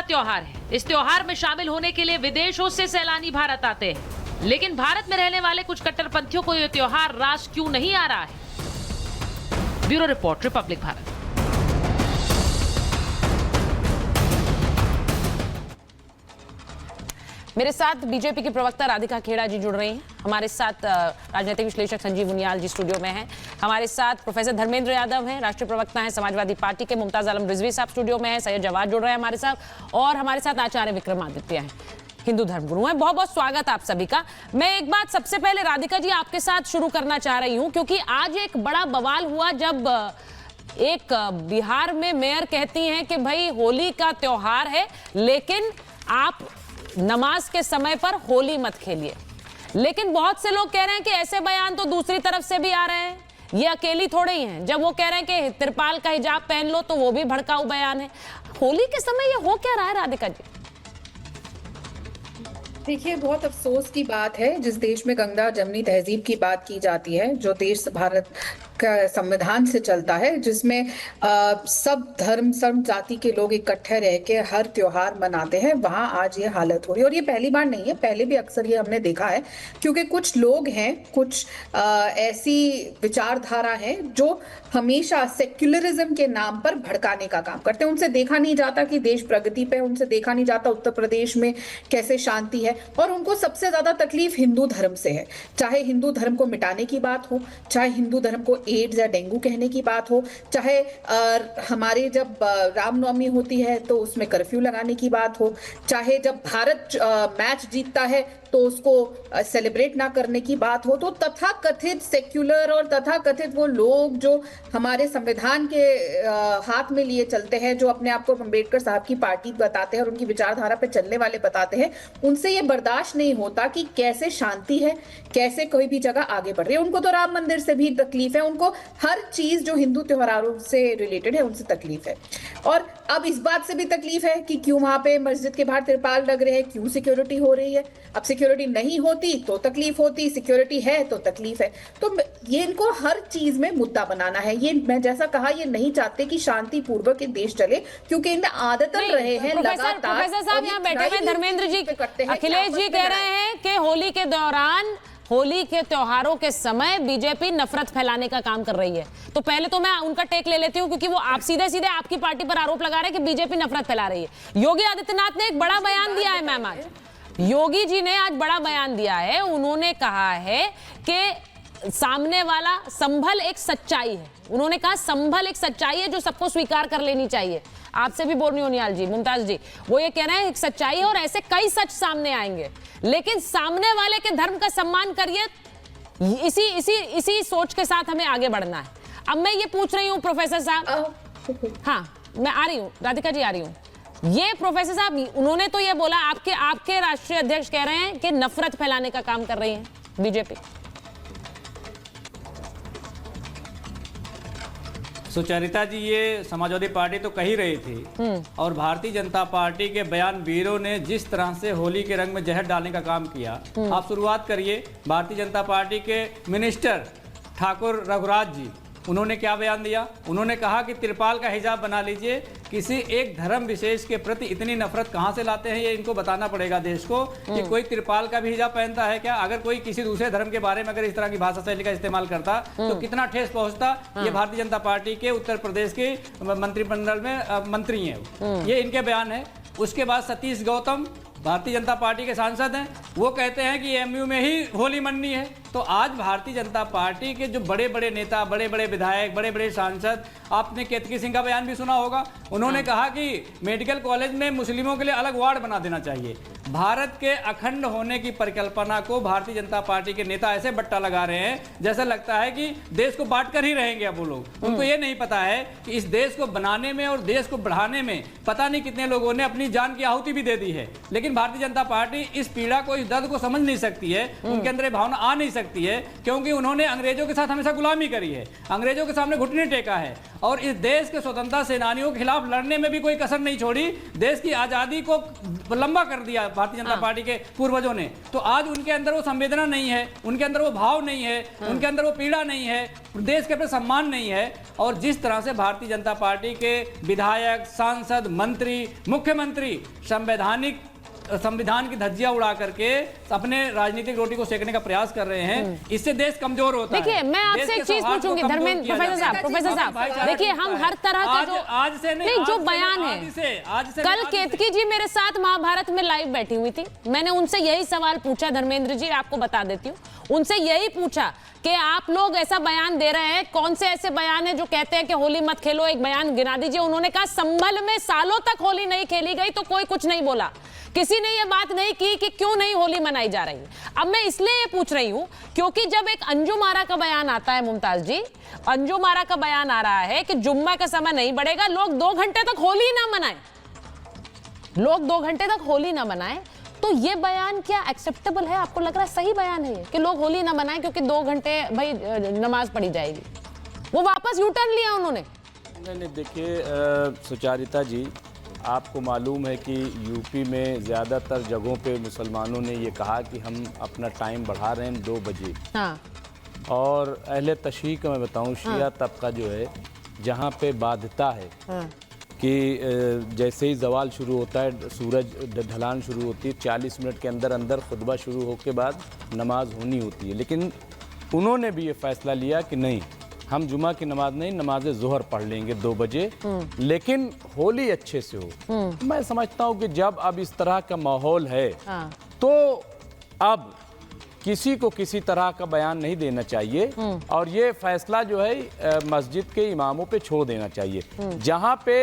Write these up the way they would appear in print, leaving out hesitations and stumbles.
त्योहार है। इस त्योहार में शामिल होने के लिए विदेशों से सैलानी भारत आते हैं, लेकिन भारत में रहने वाले कुछ कट्टरपंथियों को यह त्योहार रास क्यों नहीं आ रहा है? Bureau report, Republic Bharat. मेरे साथ बीजेपी की प्रवक्ता राधिका खेड़ा जी जुड़ रही हैं। हमारे साथ राजनीतिक विश्लेषक संजीव उनियाल जी स्टूडियो में हैं। हमारे साथ प्रोफेसर धर्मेंद्र यादव हैं, राष्ट्रीय प्रवक्ता हैं समाजवादी पार्टी के। मुमताज आलम रिजवी साहब स्टूडियो में हैं। सैयद जवाद जुड़ रहे हैं हमारे साथ। और हमारे साथ आचार्य विक्रमादित्य हैं, हिंदू धर्मगुरु हैं। बहुत बहुत स्वागत आप सभी का। मैं एक बात सबसे पहले राधिका जी आपके साथ शुरू करना चाह रही हूँ, क्योंकि आज एक बड़ा बवाल हुआ जब एक बिहार में मेयर कहती हैं कि भाई होली का त्योहार है, लेकिन आप नमाज के समय पर होली मत खेलिए। लेकिन बहुत से लोग कह रहे हैं कि ऐसे बयान तो दूसरी तरफ से भी आ रहे हैं, ये अकेली थोड़े ही हैं। जब वो कह रहे हैं कि त्रिपाल का हिजाब पहन लो, तो वो भी भड़काऊ बयान है। होली के समय ये हो क्या रहा है राधिका जी? देखिए, बहुत अफसोस की बात है, जिस देश में गंगा जमनी तहजीब की बात की जाती है, जो देश भारत का संविधान से चलता है, जिसमें सब धर्म सब जाति के लोग इकट्ठे रह के हर त्योहार मनाते हैं, वहां आज ये हालत हो रही है। और ये पहली बार नहीं है, पहले भी अक्सर ये हमने देखा है, क्योंकि कुछ लोग हैं, कुछ ऐसी विचारधारा है जो हमेशा सेक्युलरिज्म के नाम पर भड़काने का काम करते हैं। उनसे देखा नहीं जाता कि देश प्रगति पे, उनसे देखा नहीं जाता उत्तर प्रदेश में कैसे शांति है। और उनको सबसे ज्यादा तकलीफ हिंदू धर्म से है। चाहे हिंदू धर्म को मिटाने की बात हो, चाहे हिंदू धर्म को एड्स या डेंगू कहने की बात हो, चाहे हमारे जब रामनवमी होती है तो उसमें कर्फ्यू लगाने की बात हो, चाहे जब भारत मैच जीतता है तो उसको सेलिब्रेट ना करने की बात हो, तो तथा कथित सेक्युलर और तथा कथित वो लोग जो हमारे संविधान के हाथ में लिए चलते हैं, जो अपने आप को अम्बेडकर साहब की पार्टी बताते हैं और उनकी विचारधारा पे चलने वाले बताते हैं, उनसे ये बर्दाश्त नहीं होता कि कैसे शांति है, कैसे कोई भी जगह आगे बढ़ रही है। उनको तो राम मंदिर से भी तकलीफ है, उनको हर चीज जो हिंदू त्योहारों से रिलेटेड है उनसे तकलीफ है। और अब इस बात से भी तकलीफ है कि क्यों वहां पे मस्जिद के बाहर तिरपाल लग रहे हैं, क्यों सिक्योरिटी हो रही है। अब सिक्योरिटी नहीं होती तो तकलीफ होती, सिक्योरिटी है तो तकलीफ है। तो ये इनको हर चीज में मुद्दा बनाना है। ये मैं जैसा कहा, ये नहीं चाहते कि शांति पूर्वक ये देश चले, क्योंकि इनमें आदतन रहे हैं लगातार। प्रोफेसर साहब यहाँ बैठे हुए धर्मेंद्र जी, अखिलेश जी कह रहे हैं कि होली के दौरान, होली के त्योहारों के समय बीजेपी नफरत फैलाने का काम कर रही है। तो पहले तो मैं उनका टेक ले लेती हूँ, क्योंकि वो आप सीधे सीधे आपकी पार्टी पर आरोप लगा रहे हैं कि बीजेपी नफरत फैला रही है। योगी आदित्यनाथ ने एक बड़ा बयान दिया है मैम। आज योगी जी ने आज बड़ा बयान दिया है। उन्होंने कहा है कि सामने वाला संभल एक सच्चाई है। उन्होंने कहा संभल एक सच्चाई है जो सबको स्वीकार कर लेनी चाहिए। आपसे भी बोल रही हूं नियाल जी, मुमताज जी, वो ये कह रहे हैं एक सच्चाई है और ऐसे कई सच सामने आएंगे, लेकिन सामने वाले के धर्म का सम्मान करिए। इसी सोच के साथ हमें आगे बढ़ना है। अब मैं ये पूछ रही हूँ प्रोफेसर साहब, हाँ मैं आ रही हूँ, राधिका जी आ रही हूँ। ये प्रोफेसर साहब, उन्होंने तो ये बोला, आपके राष्ट्रीय अध्यक्ष कह रहे हैं कि नफरत फैलाने का काम कर रही है बीजेपी। सुचरिता जी, ये समाजवादी पार्टी तो कह ही रही थी, और भारतीय जनता पार्टी के बयानवीरों ने जिस तरह से होली के रंग में जहर डालने का काम किया। आप शुरुआत करिए। भारतीय जनता पार्टी के मिनिस्टर ठाकुर रघुराज जी, उन्होंने क्या बयान दिया? उन्होंने कहा कि त्रिपाल का हिजाब बना लीजिए। किसी एक धर्म विशेष के प्रति इतनी नफरत कहां से लाते हैं, ये इनको बताना पड़ेगा देश को कि कोई त्रिपाल का भी हिजाब पहनता है क्या? अगर कोई किसी दूसरे धर्म के बारे में अगर इस तरह की भाषा शैली का इस्तेमाल करता तो कितना ठेस पहुंचता। ये भारतीय जनता पार्टी के उत्तर प्रदेश के मंत्रिमंडल में मंत्री हैं, ये इनके बयान है। उसके बाद सतीश गौतम भारतीय जनता पार्टी के सांसद हैं, वो कहते हैं कि एमयू में ही होली मननी है। तो आज भारतीय जनता पार्टी के जो बड़े बड़े नेता, बड़े बड़े विधायक, बड़े बड़े सांसद, आपने केतकी सिंह का बयान भी सुना होगा। उन्होंने कहा कि मेडिकल कॉलेज में मुस्लिमों के लिए अलग वार्ड बना देना चाहिए। भारत के अखंड होने की परिकल्पना को भारतीय जनता पार्टी के नेता ऐसे बट्टा लगा रहे हैं जैसा लगता है कि देश को बांट कर ही रहेंगे अब वो लोग। उनको ये नहीं पता है कि इस देश को बनाने में और देश को बढ़ाने में पता नहीं कितने लोगों ने अपनी जान की आहुति भी दे दी है। लेकिन भारतीय जनता पार्टी इस पीड़ा को, इस दर्द को समझ नहीं सकती है, उनके अंदर ये भावना आ नहीं सकती है, क्योंकि उन्होंने अंग्रेजों के साथ हमेशा गुलामी करी है, अंग्रेजों के सामने घुटने टेका है और इस देश के स्वतंत्रता सेनानियों के खिलाफ लड़ने में भी कोई कसर नहीं छोड़ी। देश की आजादी को लंबा कर दिया भारतीय जनता पार्टी के पूर्वजों ने। तो आज उनके अंदर वो संवेदना नहीं है, उनके अंदर वो भाव नहीं है, उनके अंदर वो पीड़ा नहीं है, देश के प्रति सम्मान नहीं है। और जिस तरह से भारतीय जनता पार्टी के विधायक, सांसद, मंत्री, मुख्यमंत्री संविधान की धज्जियां उड़ा करके अपने राजनीतिक रोटी को सेकने का प्रयास कर रहे हैं, इससे देश कमजोर होता है। देखिए, मैं आपसे एक चीज पूछूंगी धर्मेंद्र प्रोफेसर साहब, देखिए हम हर तरह का जो आज से नहीं, जो बयान है, कल केतकी जी मेरे साथ महाभारत में लाइव बैठी हुई थी, मैंने उनसे यही सवाल पूछा, धर्मेंद्र जी आपको बता देती हूँ, उनसे यही पूछा कि आप लोग ऐसा बयान दे रहे हैं, कौन से ऐसे बयान है जो कहते हैं कि होली मत खेलो, एक बयान गिना दीजिए। उन्होंने कहा संभल में सालों तक होली नहीं खेली गई तो कोई कुछ नहीं बोला, किसी ने ये बात नहीं की कि क्यों नहीं होली मनाई जा रही है। अब मैं इसलिए ये पूछ रही हूं क्योंकि जब एक अंजुम आरा का बयान आता है, मुमताज जी, अंजुम आरा का बयान आ रहा है कि जुम्मा का समय नहीं बढ़ेगा, लोग 2 घंटे तक होली ना मनाएं, लोग 2 घंटे तक होली ना मनाएं, तो ये बयान क्या एक्सेप्टेबल है? आपको लग रहा है सही बयान है ये कि लोग होली ना मनाएं क्योंकि 2 घंटे भाई नमाज पढ़ी जाएगी? वो वापस यू टर्न लिया उन्होंने। नहीं, देखिए सुचारिता जी, आपको मालूम है कि यूपी में ज़्यादातर जगहों पे मुसलमानों ने ये कहा कि हम अपना टाइम बढ़ा रहे हैं 2 बजे। हाँ। और अहले तशरीक़ का मैं बताऊं, शिया तबका जो है जहाँ पे बाध्यता है कि जैसे ही जवाल शुरू होता है, सूरज ढलान शुरू होती है, 40 मिनट के अंदर अंदर खुतबा शुरू हो के बाद नमाज होनी होती है। लेकिन उन्होंने भी ये फैसला लिया कि नहीं, हम जुमा की नमाज नहीं, नमाज ज़ोहर पढ़ लेंगे 2 बजे, लेकिन होली अच्छे से हो। मैं समझता हूँ कि जब अब इस तरह का माहौल है तो अब किसी को किसी तरह का बयान नहीं देना चाहिए और ये फैसला जो है मस्जिद के इमामों पे छोड़ देना चाहिए। जहाँ पे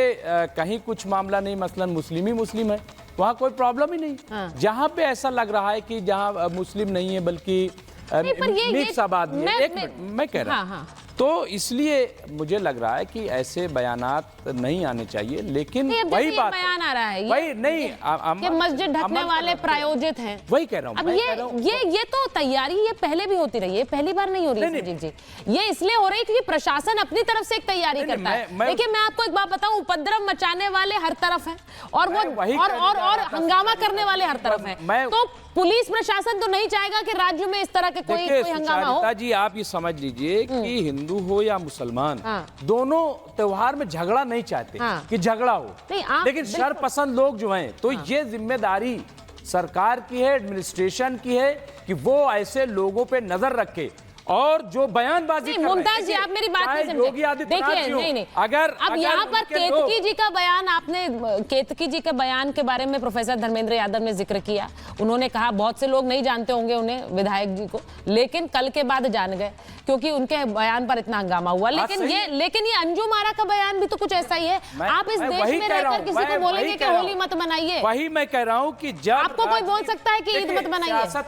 कहीं कुछ मामला नहीं, मसलन मुस्लिम ही मुस्लिम है, वहाँ कोई प्रॉब्लम ही नहीं। जहाँ पे ऐसा लग रहा है कि जहाँ मुस्लिम नहीं है बल्कि मिक्स आबादी है, एक मिनट मैं कह रहा हूँ, तो इसलिए मुझे लग रहा है कि ऐसे बयानात नहीं आने चाहिए। लेकिन वही बात बयान आ रहा है, वही नहीं कि मस्जिद ढकने वाले प्रायोजित हैं, वही कह रहा हूँ। अब ये तो तैयारी ये पहले भी होती रही है, पहली बार नहीं हो रही है जी। ये इसलिए हो रही है क्योंकि प्रशासन अपनी तरफ से एक तैयारी करता है। देखिए मैं आपको एक बात बताऊं, उपद्रव मचाने वाले हर तरफ हैं और वो और हंगामा करने वाले हर तरफ हैं। तो पुलिस प्रशासन तो नहीं चाहेगा कि राज्य में इस तरह के कोई हंगामा हो। जी आप ये समझ लीजिए कि हिंदू हो या मुसलमान, दोनों त्योहार में झगड़ा नहीं चाहते कि झगड़ा हो, लेकिन शरपसंद लोग जो हैं, तो ये जिम्मेदारी सरकार की है, एडमिनिस्ट्रेशन की है कि वो ऐसे लोगों पे नजर रखे और जो बयानबाजी मुमताज जी आप मेरी बात नहीं समझे। देखिए नहीं अगर अब यहाँ पर केतकी जी का बयान, आपने केतकी जी के बयान के बारे में प्रोफेसर धर्मेंद्र यादव ने जिक्र किया, उन्होंने कहा बहुत से लोग नहीं जानते होंगे उन्हें, विधायक जी को, लेकिन कल के बाद जान गए क्योंकि उनके बयान पर इतना हंगामा हुआ। लेकिन ये अंजुम आरा का बयान भी तो कुछ ऐसा ही है। आप इस देश में रहकर किसी को बोलेंगे कि होली मत मनाइए? वही मैं कह रहा हूँ कि जब आपको कोई बोल सकता है कि ईद मत मनाइए?